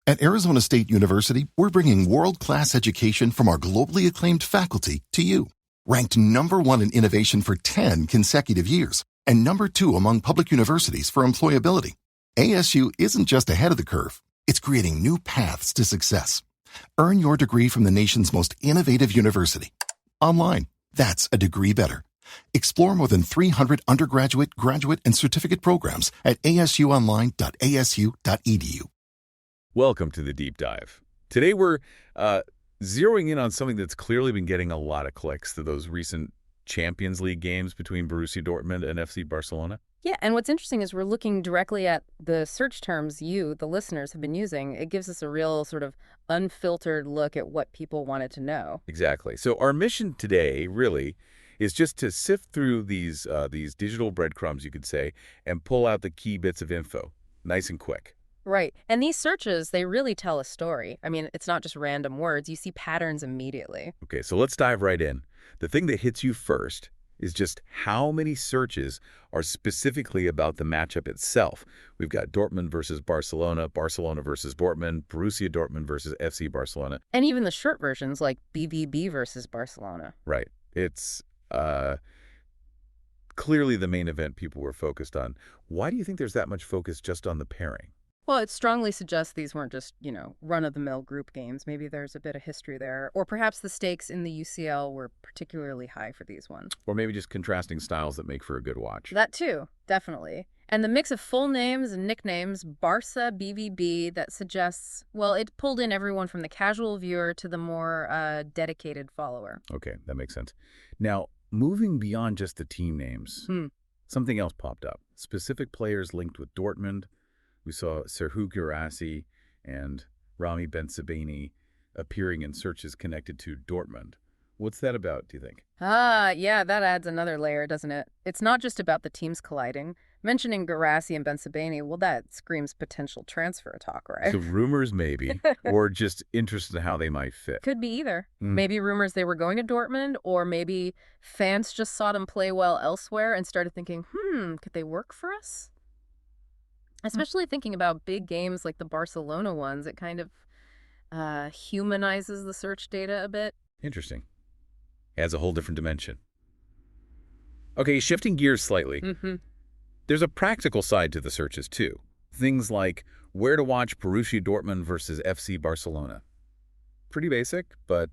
At Arizona State University, we're bringing world-class education from our globally acclaimed faculty to you. Ranked #1 in innovation for 10 consecutive years and #2 among public universities for employability, ASU isn't just ahead of the curve. It's creating new paths to success. Earn your degree from the nation's most innovative university. Online. That's a degree better. Explore more than 300 undergraduate, graduate, and certificate programs at asuonline.asu.edu. Welcome to the Deep Dive. Today we're zeroing in on something that's clearly been getting a lot of clicks, to those recent Champions League games between Borussia Dortmund and FC Barcelona. Yeah, and what's interesting is we're looking directly at the search terms you, the listeners, have been using. It gives us a real sort of unfiltered look at what people wanted to know. Exactly. So our mission today really is just to sift through these digital breadcrumbs, you could say, and pull out the key bits of info, nice and quick. Right. And these searches, they really tell a story. I mean, it's not just random words. You see patterns immediately. Okay, so let's dive right in. The thing that hits you first is just how many searches are specifically about the matchup itself. We've got Dortmund versus Barcelona, Barcelona versus Dortmund, Borussia Dortmund versus FC Barcelona. And even the short versions like BVB versus Barcelona. Right. It's clearly the main event people were focused on. Why do you think there's that much focus just on the pairing? Well, it strongly suggests these weren't just, run-of-the-mill group games. Maybe there's a bit of history there. Or perhaps the stakes in the UCL were particularly high for these ones. Or maybe just contrasting styles that make for a good watch. That too, definitely. And the mix of full names and nicknames, Barca, BVB, that suggests, well, it pulled in everyone from the casual viewer to the more dedicated follower. Okay, that makes sense. Now, moving beyond just the team names, something else popped up. Specific players linked with Dortmund. We saw Serhou Guirassy and Rami Bensebaini appearing in searches connected to Dortmund. What's that about, do you think? Yeah, that adds another layer, doesn't it? It's not just about the teams colliding. Mentioning Guirassy and Bensebaini, well, that screams potential transfer talk, right? So rumors maybe, or just interest in how they might fit. Could be either. Maybe rumors they were going to Dortmund, or maybe fans just saw them play well elsewhere and started thinking, could they work for us? Especially thinking about big games like the Barcelona ones, it kind of humanizes the search data a bit. Interesting. Adds a whole different dimension. Okay, shifting gears slightly. There's a practical side to the searches, too. Things like where to watch Borussia Dortmund versus FC Barcelona. Pretty basic, but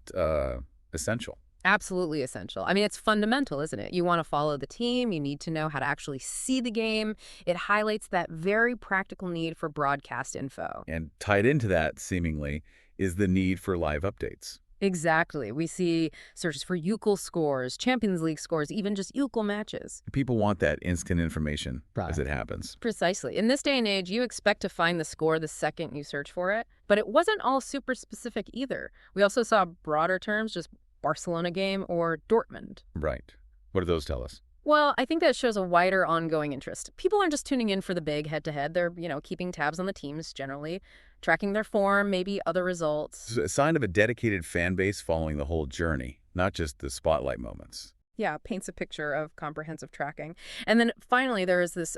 essential. Absolutely essential. I mean, it's fundamental, isn't it? You want to follow the team. You need to know how to actually see the game. It highlights that very practical need for broadcast info. And tied into that, seemingly, is the need for live updates. Exactly. We see searches for UCL scores, Champions League scores, even just UCL matches. People want that instant information as it happens. Precisely. In this day and age, you expect to find the score the second you search for it. But it wasn't all super specific either. We also saw broader terms, just Barcelona game or Dortmund. Right. What do those tell us? Well, I think that shows a wider ongoing interest. People aren't just tuning in for the big head-to-head. They're, keeping tabs on the teams generally, tracking their form, maybe other results. It's a sign of a dedicated fan base following the whole journey, not just the spotlight moments. Yeah, paints a picture of comprehensive tracking. And then finally, there is this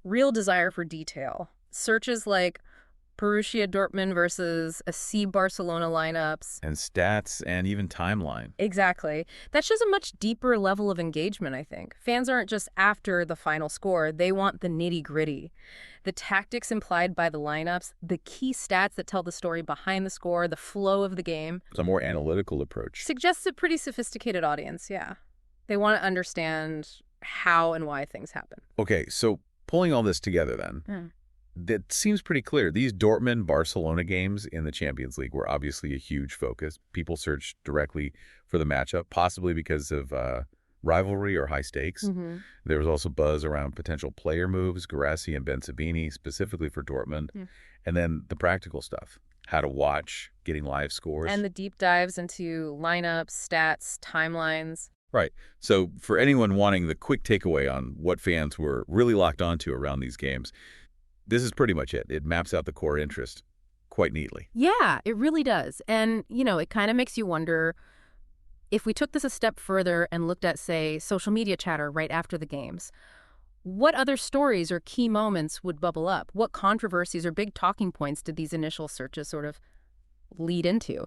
real desire for detail. Searches like Borussia Dortmund versus FC Barcelona lineups. And stats and even timeline. Exactly. That shows a much deeper level of engagement, I think. Fans aren't just after the final score. They want the nitty-gritty. The tactics implied by the lineups, the key stats that tell the story behind the score, the flow of the game. It's a more analytical approach. Suggests a pretty sophisticated audience, yeah. They want to understand how and why things happen. Okay, so pulling all this together then. That seems pretty clear. These Dortmund-Barcelona games in the Champions League were obviously a huge focus. People searched directly for the matchup, possibly because of rivalry or high stakes. There was also buzz around potential player moves, Guirassy and Bensebaini, specifically for Dortmund. And then the practical stuff, how to watch, getting live scores. And the deep dives into lineups, stats, timelines. Right. So for anyone wanting the quick takeaway on what fans were really locked onto around these games, this is pretty much it. It maps out the core interest quite neatly. Yeah, it really does. And, it kind of makes you wonder, if we took this a step further and looked at, say, social media chatter right after the games, What other stories or key moments would bubble up? What controversies or big talking points did these initial searches sort of lead into?